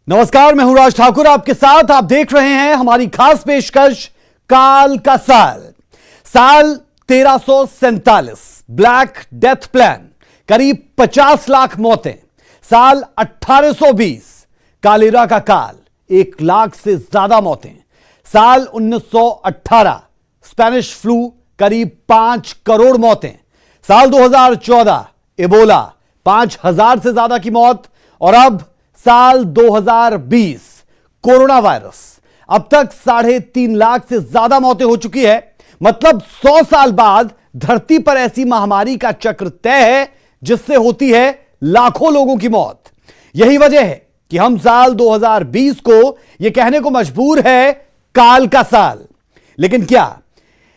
नमस्कार, मैं हूं राज ठाकुर आपके साथ। आप देख रहे हैं हमारी खास पेशकश काल का साल 1347, ब्लैक डेथ प्लान, करीब 50 लाख मौतें। साल 1820, कालेरा का काल, 1 लाख से ज्यादा मौतें। साल 1918, स्पेनिश फ्लू, करीब 5 करोड़ मौतें। साल 2014, इबोला, 5000 से ज्यादा की मौत। और अब साल 2020, कोरोना वायरस, अब तक 3.5 लाख से ज्यादा मौतें हो चुकी है। मतलब 100 साल बाद धरती पर ऐसी महामारी का चक्र तय है जिससे होती है लाखों लोगों की मौत। यही वजह है कि हम साल 2020 को यह कहने को मजबूर है काल का साल। लेकिन क्या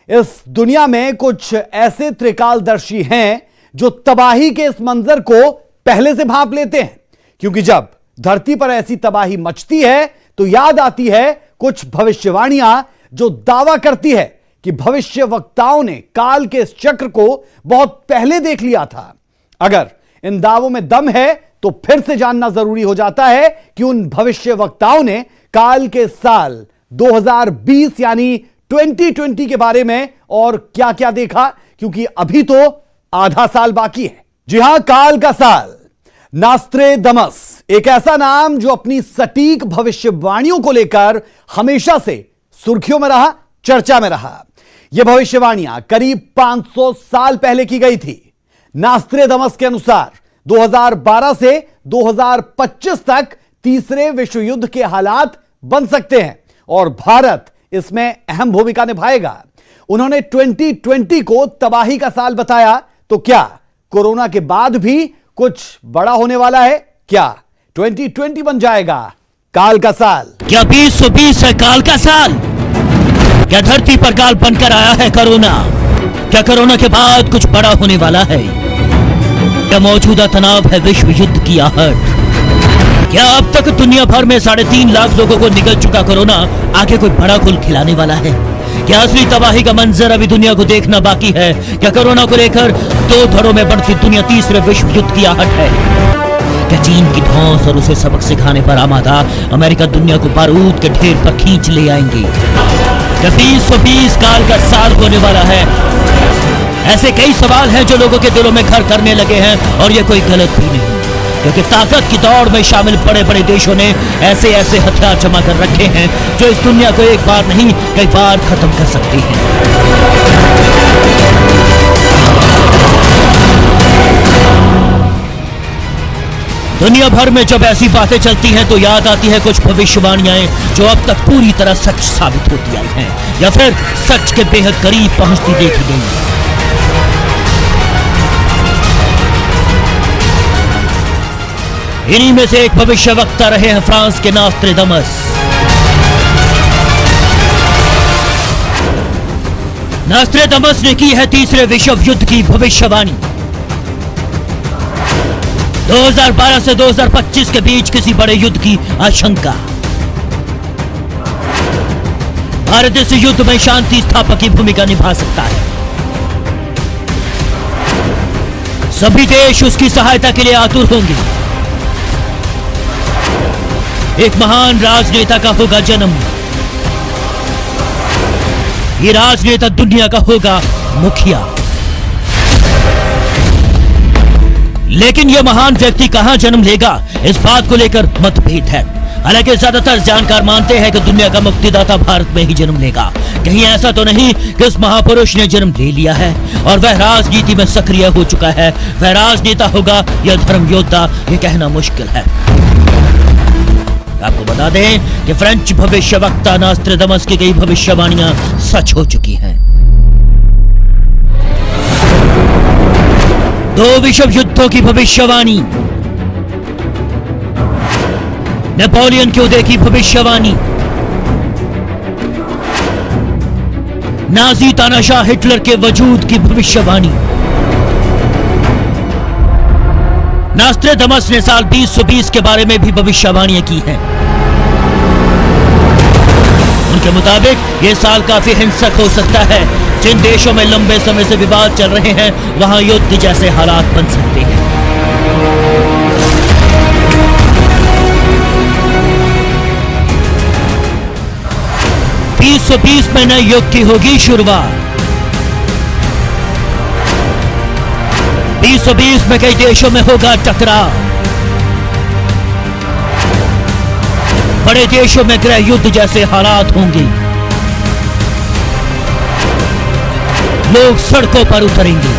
इस दुनिया में कुछ ऐसे त्रिकालदर्शी हैं जो तबाही के इस मंजर को पहले से भांप लेते हैं? क्योंकि जब धरती पर ऐसी तबाही मचती है तो याद आती है कुछ भविष्यवाणियां जो दावा करती है कि भविष्य वक्ताओं ने काल के इस चक्र को बहुत पहले देख लिया था। अगर इन दावों में दम है तो फिर से जानना जरूरी हो जाता है कि उन भविष्य वक्ताओं ने काल के साल 2020 यानी 2020 के बारे में और क्या क्या देखा, क्योंकि अभी तो आधा साल बाकी है। जी हां, काल का साल। नास्ट्रेडमस, एक ऐसा नाम जो अपनी सटीक भविष्यवाणियों को लेकर हमेशा से सुर्खियों में रहा, चर्चा में रहा। यह भविष्यवाणियां करीब 500 साल पहले की गई थी। नास्ट्रेडमस के अनुसार 2012 से 2025 तक तीसरे विश्व युद्ध के हालात बन सकते हैं और भारत इसमें अहम भूमिका निभाएगा। उन्होंने 2020 को तबाही का साल बताया। तो क्या कोरोना के बाद भी कुछ बड़ा होने वाला है? क्या 2020 बन जाएगा काल का साल? क्या 2020 है काल का साल? क्या धरती पर काल बनकर आया है कोरोना? क्या कोरोना के बाद कुछ बड़ा होने वाला है? क्या मौजूदा तनाव है विश्व युद्ध की आहट? क्या अब तक दुनिया भर में 3.5 लाख लोगों को निकल चुका कोरोना आगे कोई बड़ा कुल खिलाने वाला है? क्या असली तबाही का मंजर अभी दुनिया को देखना बाकी है? क्या कोरोना को लेकर 2 धड़ों में बढ़ती दुनिया तीसरे विश्व युद्ध की आहट है? क्या चीन की धौंस और उसे सबक सिखाने पर आमादा अमेरिका दुनिया को बारूद के ढेर पर खींच ले आएंगे? क्या 2020 काल का साल होने वाला है? ऐसे कई सवाल हैं जो लोगों के दिलों में घर करने लगे हैं और यह कोई गलत भी नहीं, क्योंकि ताकत की दौड़ में शामिल बड़े बड़े देशों ने ऐसे ऐसे हथियार जमा कर रखे हैं जो इस दुनिया को एक बार नहीं कई बार खत्म कर सकते हैं। दुनिया भर में जब ऐसी बातें चलती हैं तो याद आती है कुछ भविष्यवाणियां जो अब तक पूरी तरह सच साबित होती आई हैं या फिर सच के बेहद करीब पहुंचती देखी गई। इन्हीं में से एक भविष्यवक्ता रहे हैं फ्रांस के नास्ट्रेडमस। नास्ट्रेडमस ने की है तीसरे विश्व युद्ध की भविष्यवाणी। 2012 से 2025 के बीच किसी बड़े युद्ध की आशंका। भारत इस युद्ध में शांति स्थापक की भूमिका निभा सकता है। सभी देश उसकी सहायता के लिए आतुर होंगे। एक महान राजनेता का होगा जन्म। ये राजनेता दुनिया का होगा मुखिया। लेकिन यह महान व्यक्ति कहां जन्म लेगा, इस बात को लेकर मतभेद है। हालांकि ज्यादातर जानकार मानते हैं कि दुनिया का मुक्तिदाता भारत में ही जन्म लेगा। कहीं ऐसा तो नहीं कि इस महापुरुष ने जन्म ले लिया है और वह राजनीति में सक्रिय हो चुका है। वह राजनेता होगा या धर्म योद्धा, यह कहना मुश्किल है। आपको बता दें कि फ्रेंच भविष्यवक्ता नास्ट्रेडमस की कई भविष्यवाणियां सच हो चुकी हैं। 2 विश्व युद्धों की भविष्यवाणी, नेपोलियन के उदय की भविष्यवाणी, नाजी तानाशाह हिटलर के वजूद की भविष्यवाणी। नास्ट्रेडमस ने साल 2020 के बारे में भी भविष्यवाणियां की हैं। उनके मुताबिक यह साल काफी हिंसक हो सकता है। जिन देशों में लंबे समय से विवाद चल रहे हैं वहां युद्ध जैसे हालात बन सकते हैं। 2020 में नए युग की होगी शुरुआत। 2020 में कई देशों में होगा टकराव। बड़े देशों में गृह युद्ध जैसे हालात होंगे। लोग सड़कों पर उतरेंगे।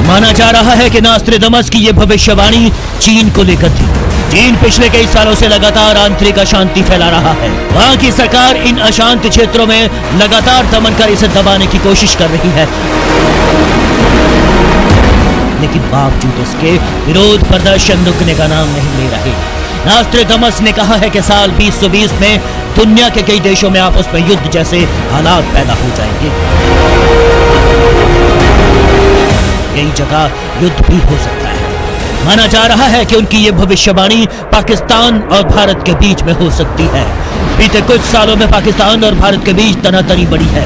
माना जा रहा है कि नास्ट्रेडमस की यह भविष्यवाणी चीन को लेकर थी। चीन पिछले कई सालों से लगातार आंतरिक अशांति फैला रहा है। वहां की सरकार इन अशांत क्षेत्रों में लगातार दमन कर इसे दबाने की कोशिश कर रही है, लेकिन बावजूद इसके विरोध प्रदर्शन रुकने का नाम नहीं ले रहे। नास्ट्रेडमस ने कहा है कि साल 2020 में दुनिया के कई देशों में आपस में युद्ध जैसे हालात पैदा हो जाएंगे। कई जगह युद्ध भी हो सकता है। माना जा रहा है कि उनकी ये भविष्यवाणी पाकिस्तान और भारत के बीच में हो सकती है। बीते कुछ सालों में पाकिस्तान और भारत के बीच तनातनी बढ़ी है।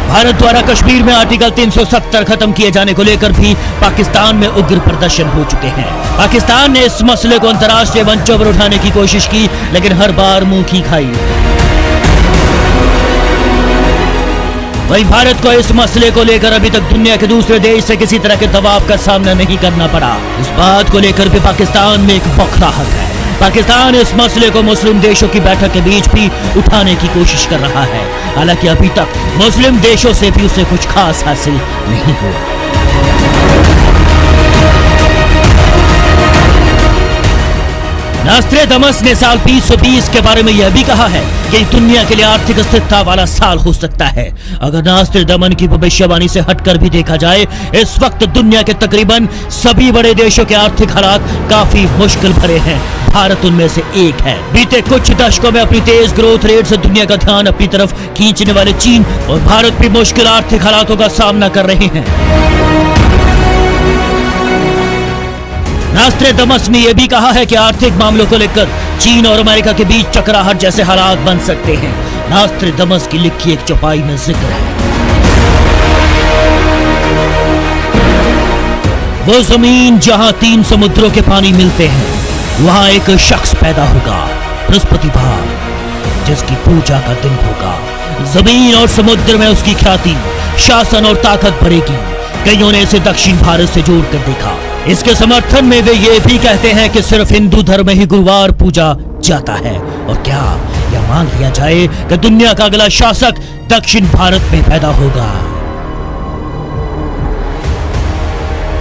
भारत द्वारा कश्मीर में आर्टिकल 370 खत्म किए जाने को लेकर भी पाकिस्तान में उग्र प्रदर्शन हो चुके हैं। पाकिस्तान ने इस मसले को अंतर्राष्ट्रीय मंचों पर उठाने की कोशिश की, लेकिन हर बार मुंह की खाई। वहीं भारत को इस मसले को लेकर अभी तक दुनिया के दूसरे देश से किसी तरह के दबाव का सामना नहीं करना पड़ा। इस बात को लेकर भी पाकिस्तान में एक बौखलाहट है। पाकिस्तान इस मसले को मुस्लिम देशों की बैठक के बीच भी उठाने की कोशिश कर रहा है। हालांकि अभी तक मुस्लिम देशों से भी उसे कुछ खास हासिल नहीं हुआ। नास्ट्रेडमस ने साल 2020 के बारे में यह भी कहा है कि दुनिया के लिए आर्थिक स्थिरता वाला साल हो सकता है। अगर नास्ट्रेडमस की भविष्यवाणी से हटकर भी देखा जाए, इस वक्त दुनिया के तकरीबन सभी बड़े देशों के आर्थिक हालात काफी मुश्किल भरे हैं। भारत उनमें से एक है। बीते कुछ दशकों में अपनी तेज ग्रोथ रेट से दुनिया का ध्यान अपनी तरफ खींचने वाले चीन और भारत भी मुश्किल आर्थिक हालातों का सामना कर रहे हैं। नास्ट्रेडमस ने यह भी कहा है कि आर्थिक मामलों को लेकर चीन और अमेरिका के बीच चक्राहट जैसे हालात बन सकते हैं। नास्ट्रेडमस की लिखी एक चौपाई में जिक्र है, वो जमीन जहां 3 समुद्रों के पानी मिलते हैं, वहां एक शख्स पैदा होगा, बृहस्पतिवार, जिसकी पूजा का दिन होगा। जमीन और समुद्र में उसकी ख्याति, शासन और ताकत बढ़ेगी। कईयों ने इसे दक्षिण भारत से जोड़कर देखा। इसके समर्थन में वे ये भी कहते हैं कि सिर्फ हिंदू धर्म में ही गुरुवार पूजा जाता है। और क्या यह मान लिया जाए कि दुनिया का अगला शासक दक्षिण भारत में पैदा होगा?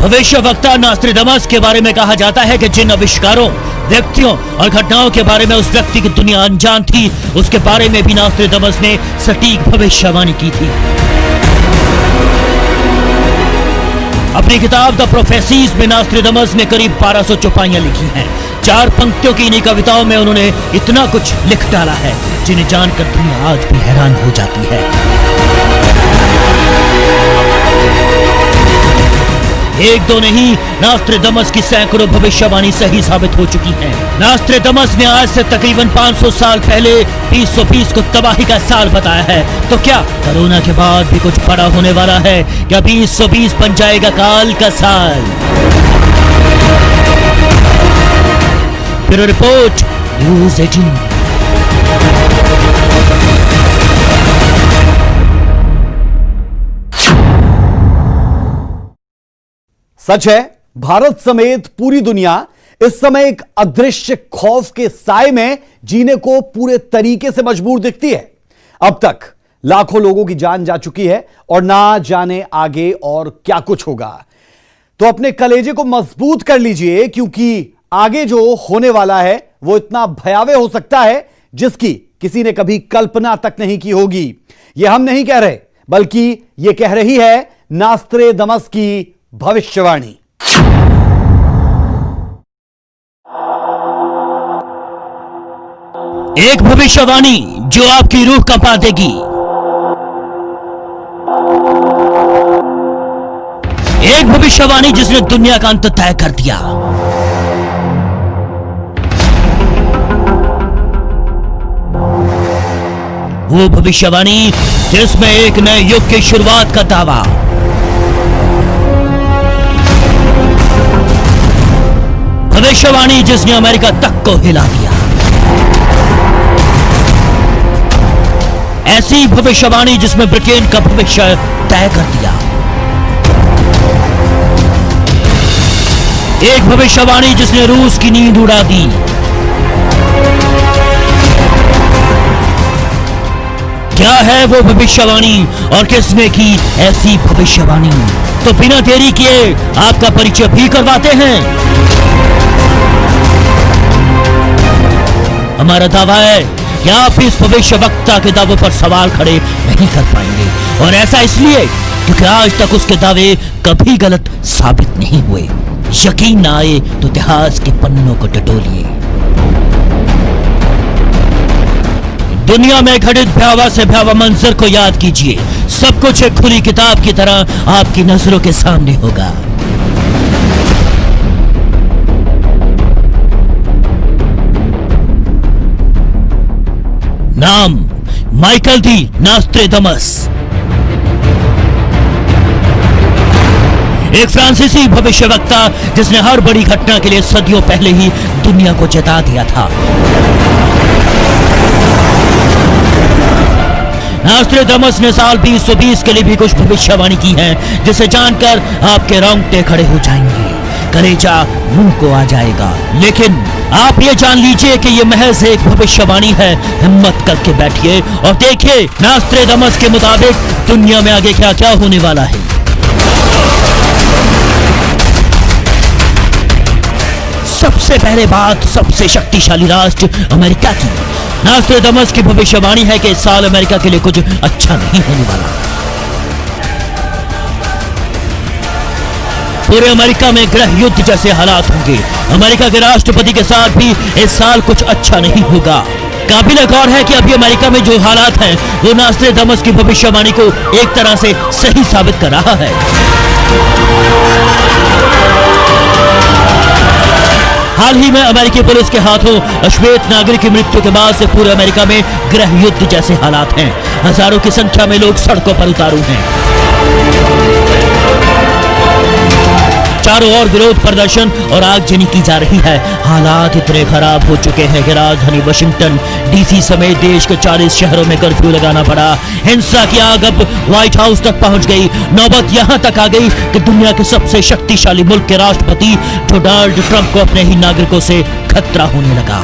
भविष्यवक्ता नास्ट्रेडमस के बारे में कहा जाता है कि जिन आविष्कारों, व्यक्तियों और घटनाओं के बारे में उस व्यक्ति की दुनिया अनजान थी, उसके बारे में भी नास्ट्रेडमस ने सटीक भविष्यवाणी की थी। अपनी किताब द प्रोफेसीज में नास्ट्रेडमस ने करीब 1200 चौपाइयां लिखी हैं। 4 पंक्तियों की इन्हीं कविताओं में उन्होंने इतना कुछ लिख डाला है जिन्हें जानकर दुनिया आज भी हैरान हो जाती है। एक दो नहीं, नास्ट्रेडमस की सैकड़ों भविष्यवाणी सही साबित हो चुकी हैं। नास्ट्रेडमस ने आज से तकरीबन 500 साल पहले 2020 को तबाही का साल बताया है। तो क्या कोरोना के बाद भी कुछ बड़ा होने वाला है? क्या 2020 बन जाएगा काल का साल? Bureau report, news 18। सच है, भारत समेत पूरी दुनिया इस समय एक अदृश्य खौफ के साए में जीने को पूरे तरीके से मजबूर दिखती है। अब तक लाखों लोगों की जान जा चुकी है और ना जाने आगे और क्या कुछ होगा। तो अपने कलेजे को मजबूत कर लीजिए, क्योंकि आगे जो होने वाला है वो इतना भयावह हो सकता है जिसकी किसी ने कभी कल्पना तक नहीं की होगी। यह हम नहीं कह रहे, बल्कि यह कह रही है नास्ट्रेडमस की भविष्यवाणी। एक भविष्यवाणी जो आपकी रूह कंपा देगी। एक भविष्यवाणी जिसने दुनिया का अंत तय कर दिया। वो भविष्यवाणी जिसमें एक नए युग की शुरुआत का दावा, भविष्यवाणी जिसने अमेरिका तक को हिला दिया। ऐसी भविष्यवाणी जिसमें ब्रिटेन का भविष्य तय कर दिया। एक भविष्यवाणी जिसने रूस की नींद उड़ा दी। क्या है वो भविष्यवाणी और किसने की ऐसी भविष्यवाणी? तो बिना देरी किए आपका परिचय भी करवाते हैं। हमारा दावा है कि आप इस भविष्यवक्ता के दावों पर सवाल खड़े नहीं कर पाएंगे, और ऐसा इसलिए क्योंकि आज तक उसके दावे कभी गलत साबित नहीं हुए। यकीन ना आए तो इतिहास के पन्नों को टटोलिए। दुनिया में घटित भयावह से भयावह मंजर को याद कीजिए। सब कुछ एक खुली किताब की तरह आपकी नजरों के सामने होगा। नाम माइकल दी नास्ट्रेडमस, एक फ्रांसीसी भविष्यवक्ता जिसने हर बड़ी घटना के लिए सदियों पहले ही दुनिया को चेता दिया था। नास्ट्रेडमस ने साल 2020 के लिए भी कुछ भविष्यवाणी की है, जिसे जानकर आपके रोंगटे खड़े हो जाएंगे, कलेजा मुंह को आ जाएगा। लेकिन आप ये जान लीजिए कि ये महज एक भविष्यवाणी है। हिम्मत करके बैठिए और देखिए नास्ट्रेडमस के मुताबिक दुनिया में आगे क्या क्या होने वाला है। सबसे पहले बात सबसे शक्तिशाली राष्ट्र अमेरिका की। नास्ट्रेडमस की भविष्यवाणी है कि इस साल अमेरिका के लिए कुछ अच्छा नहीं होने वाला। पूरे अमेरिका में गृह युद्ध जैसे हालात होंगे। अमेरिका के राष्ट्रपति के साथ भी इस साल कुछ अच्छा नहीं होगा। काबिल गौर है कि अभी अमेरिका में जो हालात हैं वो नास्ट्रेडमस की भविष्यवाणी को एक तरह से सही साबित कर रहा है। हाल ही में अमेरिकी पुलिस के हाथों अश्वेत नागरिक की मृत्यु के बाद से पूरे अमेरिका में गृह युद्ध जैसे हालात हैं। हजारों की संख्या में लोग सड़कों पर उतारू हैं। चारों ओर विरोध प्रदर्शन और आगजनी की जा रही है। हालात इतने खराब हो चुके हैं कि राजधानी वाशिंगटन डीसी समेत देश के 40 शहरों में कर्फ्यू लगाना पड़ा। हिंसा की आग अब व्हाइट हाउस तक पहुंच गई। नौबत यहां तक आ गई कि दुनिया के सबसे शक्तिशाली मुल्क के राष्ट्रपति डोनाल्ड ट्रंप को अपने ही नागरिकों से खतरा होने लगा।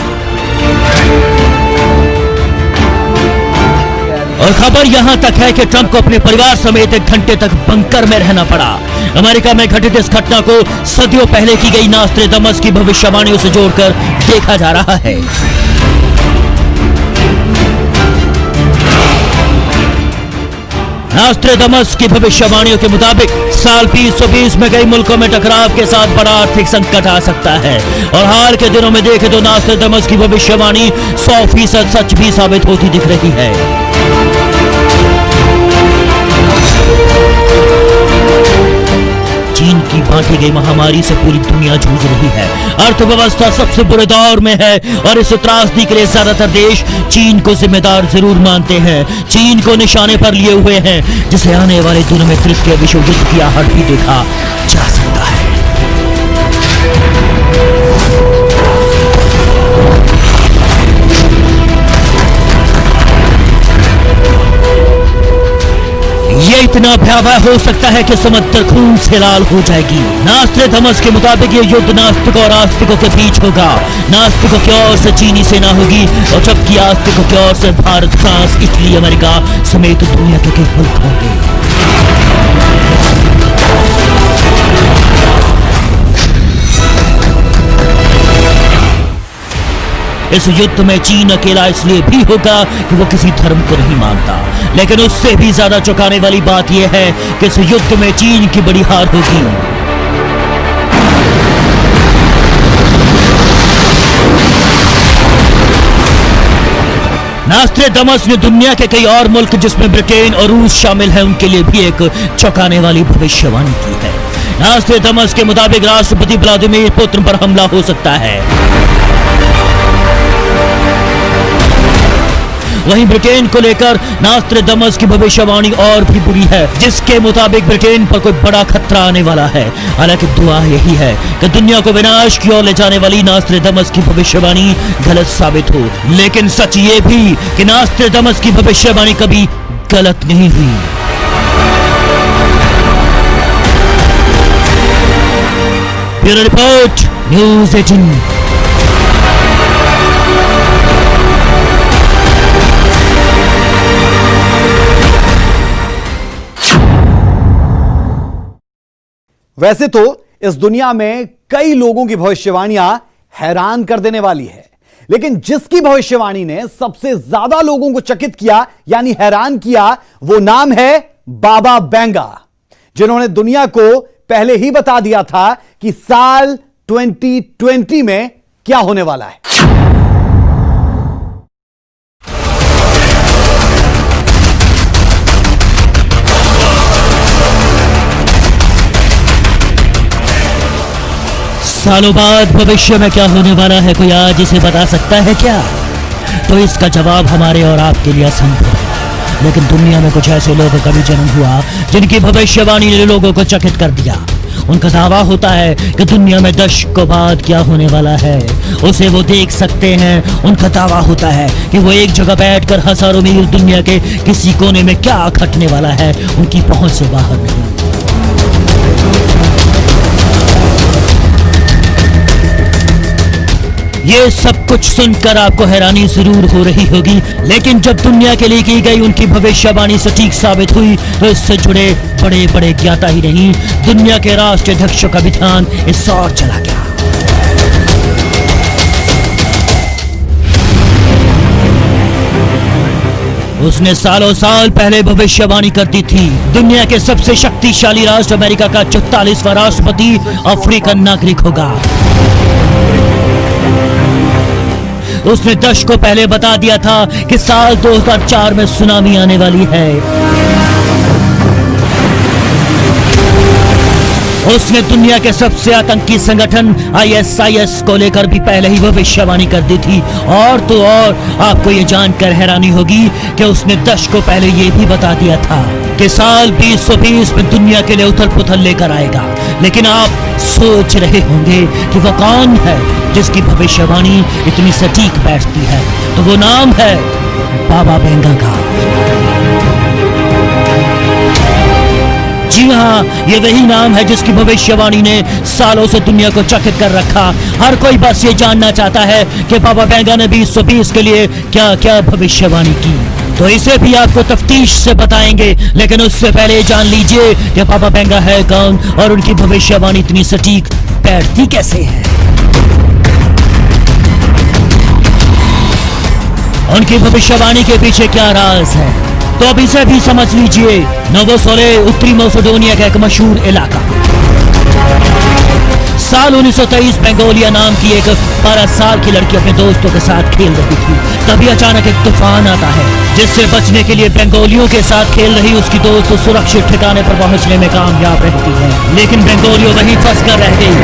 और खबर यहां तक है कि ट्रंप को अपने परिवार समेत 1 घंटे तक बंकर में रहना पड़ा। अमेरिका में घटित इस घटना को सदियों पहले की गई नास्ट्रेडमस की भविष्यवाणियों से जोड़कर देखा जा रहा है। नास्ट्रेडमस की भविष्यवाणियों के मुताबिक साल 2020 में कई मुल्कों में टकराव के साथ बड़ा आर्थिक संकट आ सकता है। और हाल के दिनों में देखें तो नास्ट्रेडमस की भविष्यवाणी 100% सच भी साबित होती दिख रही है। चीन की बांटी गई महामारी से पूरी दुनिया जूझ रही है। अर्थव्यवस्था सबसे बुरे दौर में है और इस त्रासदी के लिए ज्यादातर देश चीन को जिम्मेदार जरूर मानते हैं, चीन को निशाने पर लिए हुए हैं, जिसे आने वाले दिनों में तृतीय विश्व युद्ध की आहट भी देखा जा सकता है। ये इतना भयावह हो सकता है कि समुद्र खून से लाल हो जाएगी। नास्ट्रेडमस के मुताबिक ये युद्ध नास्तिकों और आस्तिकों के बीच होगा। नास्तिकों की ओर से चीनी सेना होगी और जबकि आस्तिकों की ओर से भारत, फ्रांस, इटली, अमेरिका समेत दुनिया के कई मुल्क होंगे। इस युद्ध में चीन अकेला इसलिए भी होगा कि वो किसी धर्म को नहीं मानता, लेकिन उससे भी ज्यादा चौंकाने वाली बात यह है कि इस युद्ध में चीन की बड़ी हार होगी। नास्ट्रेडमस ने दुनिया के कई और मुल्क जिसमें ब्रिटेन और रूस शामिल हैं उनके लिए भी एक चौंकाने वाली भविष्यवाणी की है। नास्ट्रेडमस के मुताबिक राष्ट्रपति व्लादिमीर पुतिन पर हमला हो सकता है। वहीं ब्रिटेन को लेकर नास्ट्राडामस की भविष्यवाणी और भी बुरी है, जिसके मुताबिक ब्रिटेन पर कोई बड़ा खतरा आने वाला है। हालांकि दुआ यही है कि दुनिया को विनाश की ओर ले जाने वाली नास्ट्राडामस की भविष्यवाणी गलत साबित हो। लेकिन सच ये भी कि नास्ट्राडामस की भविष्यवाणी कभी गलत नहीं हुई। Bureau report, news 18। वैसे तो इस दुनिया में कई लोगों की भविष्यवाणियां हैरान कर देने वाली है, लेकिन जिसकी भविष्यवाणी ने सबसे ज्यादा लोगों को चकित किया यानी हैरान किया, वो नाम है बाबा बेंगा, जिन्होंने दुनिया को पहले ही बता दिया था कि साल 2020 में क्या होने वाला है। सालों बाद भविष्य में क्या होने वाला है, कोई आज इसे बता सकता है क्या? तो इसका जवाब हमारे और आपके लिए असंभव है। लेकिन दुनिया में कुछ ऐसे लोगों का भी जन्म हुआ जिनकी भविष्यवाणी ने लोगों को चकित कर दिया। उनका दावा होता है कि दुनिया में दशकों बाद क्या होने वाला है, उसे वो देख सकते हैं। उनका दावा होता है कि वो एक जगह बैठकर हजारों मील दुनिया के किसी कोने में क्या घटने वाला है उनकी पहुंच से बाहर नहीं। ये सब कुछ सुनकर आपको हैरानी जरूर हो रही होगी, लेकिन जब दुनिया के लिए की गई उनकी भविष्यवाणी सटीक साबित हुई तो इससे जुड़े बड़े बड़े ज्ञाता ही नहीं, दुनिया के राष्ट्राध्यक्षों का भी ध्यान इस ओर चला गया। उसने सालों साल पहले भविष्यवाणी कर दी थी। दुनिया के सबसे शक्तिशाली राष्ट्र अमेरिका का 44वां राष्ट्रपति अफ्रीकन नागरिक होगा। उसने दशकों पहले बता दिया था कि साल 2004 में सुनामी आने वाली है। उसने दुनिया के सबसे आतंकी संगठन ISIS को लेकर भी पहले ही भविष्यवाणी कर दी थी। और तो और आपको ये जानकर हैरानी होगी कि उसने दशकों पहले ये भी बता दिया था कि साल 2020 में दुनिया के लिए उथल पुथल लेकर आएगा। लेकिन आप सोच रहे होंगे कि वो कौन है जिसकी भविष्यवाणी इतनी सटीक बैठती है, तो वो नाम है बाबा बेंगा का। जी हाँ, ये वही नाम है जिसकी भविष्यवाणी ने सालों से दुनिया को चकित कर रखा। हर कोई बस ये जानना चाहता है कि बाबा बेंगा ने 2020 के लिए क्या क्या भविष्यवाणी की। तो इसे भी आपको तफ्तीश से बताएंगे, लेकिन उससे पहले जान लीजिए कि बाबा बेंगा है कौन और उनकी भविष्यवाणी इतनी सटीक बैठती कैसे है। उनकी भविष्यवाणी के पीछे क्या राज है, तो अब इसे भी समझ लीजिए। नोवोसोले उत्तरी मैसेडोनिया का एक मशहूर इलाका। साल 1923 बेंगोलिया नाम की एक 12 साल की लड़की अपने दोस्तों के साथ खेल रही थी। तभी अचानक एक तूफान आता है, जिससे बचने के लिए बेंगोलियों के साथ खेल रही उसकी दोस्त सुरक्षित ठिकाने पर पहुंचने में कामयाब रहती है, लेकिन बेंगोलियो वहीं फंस कर रह गई।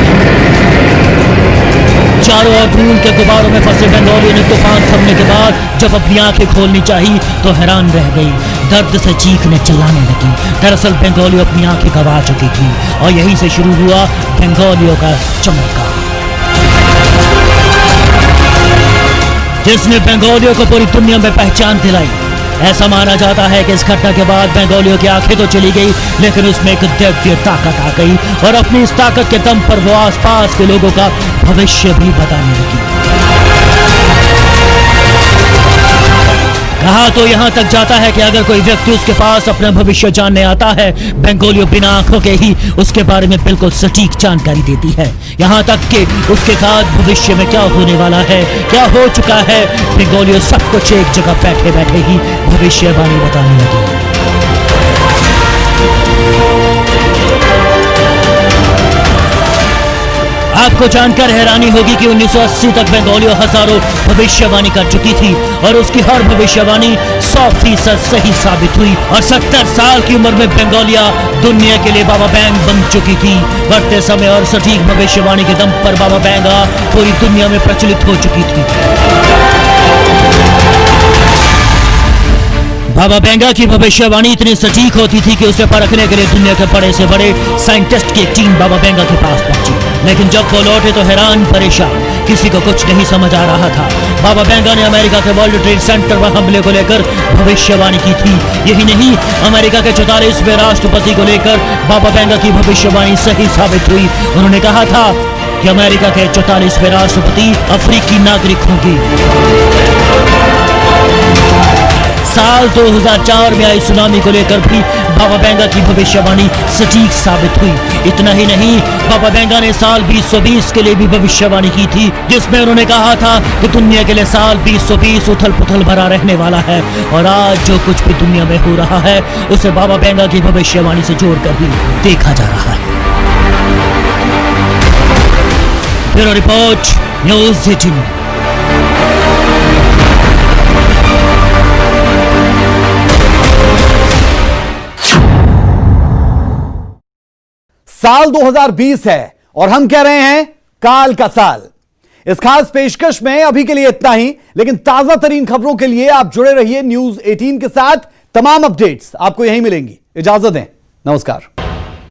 चारों ओर धूल के गुब्बारों में फंसे बेंगोलियो ने तूफान थमने के बाद जब अपनी आंखें खोलनी चाहिए तो हैरान रह गई। दर्द से चीखने चिल्लाने लगी। दरअसल बेंगोलियो अपनी आंखें गंवा चुकी थी और यहीं से शुरू हुआ बेंगोलियो का चमत्कार, जिसने बेंगोलियो को पूरी दुनिया में पहचान दिलाई। ऐसा माना जाता है कि इस घटना के बाद बेंगोलियो की आंखें तो चली गई, लेकिन उसमें एक दिव्य ताकत आ गई और अपनी इस ताकत के दम पर वो आसपास के लोगों का भविष्य भी बताने लगी। कहा तो यहाँ तक जाता है कि अगर कोई व्यक्ति उसके पास अपना भविष्य जानने आता है, बेंगोलियो बिना आंखों के ही उसके बारे में बिल्कुल सटीक जानकारी देती है। यहाँ तक कि उसके साथ भविष्य में क्या होने वाला है, क्या हो चुका है, बेंगोलियो सब कुछ एक जगह बैठे बैठे ही भविष्यवाणी बताने लगी। आपको जानकर हैरानी होगी कि 1980 तक बेंगोलियो हजारों भविष्यवाणी कर चुकी थी और उसकी हर भविष्यवाणी 100% सही साबित हुई और 70 साल की उम्र में बेंगोलिया दुनिया के लिए बाबा बैंग बन चुकी थी। बढ़ते समय और सटीक भविष्यवाणी के दम पर बाबा बैंगा पूरी दुनिया में प्रचलित हो चुकी थी। बाबा बेंगा की भविष्यवाणी इतनी सटीक होती थी कि उसे परखने के लिए दुनिया के बड़े से बड़े साइंटिस्ट की एक टीम बाबा बेंगा के पास पहुंची। लेकिन जब वो लौटे तो हैरान परेशान, किसी को कुछ नहीं समझ आ रहा था। बाबा बेंगा ने अमेरिका के वर्ल्ड ट्रेड सेंटर पर हमले को लेकर भविष्यवाणी की थी। यही नहीं, अमेरिका के 44वें राष्ट्रपति को लेकर बाबा बेंगा की भविष्यवाणी सही साबित हुई। उन्होंने कहा था कि अमेरिका के 44वें राष्ट्रपति अफ्रीकी नागरिक होंगे। साल 2004 में आई सुनामी को लेकर भी बाबा बेंगा की भविष्यवाणी सटीक साबित हुई। इतना ही नहीं, बाबा बेंगा ने साल 2020 के लिए भी भविष्यवाणी की थी, जिसमें उन्होंने कहा था कि दुनिया के लिए साल 2020 उथल पुथल भरा रहने वाला है। और आज जो कुछ भी दुनिया में हो रहा है उसे बाबा बेंगा की भविष्यवाणी से जोड़कर ही देखा जा रहा है। Bureau report, news 18। साल 2020 है और हम कह रहे हैं काल का साल। इस खास पेशकश में अभी के लिए इतना ही, लेकिन ताजा तरीन खबरों के लिए आप जुड़े रहिए न्यूज़ 18 के साथ। तमाम अपडेट्स आपको यहीं मिलेंगी। इजाजत दें, नमस्कार।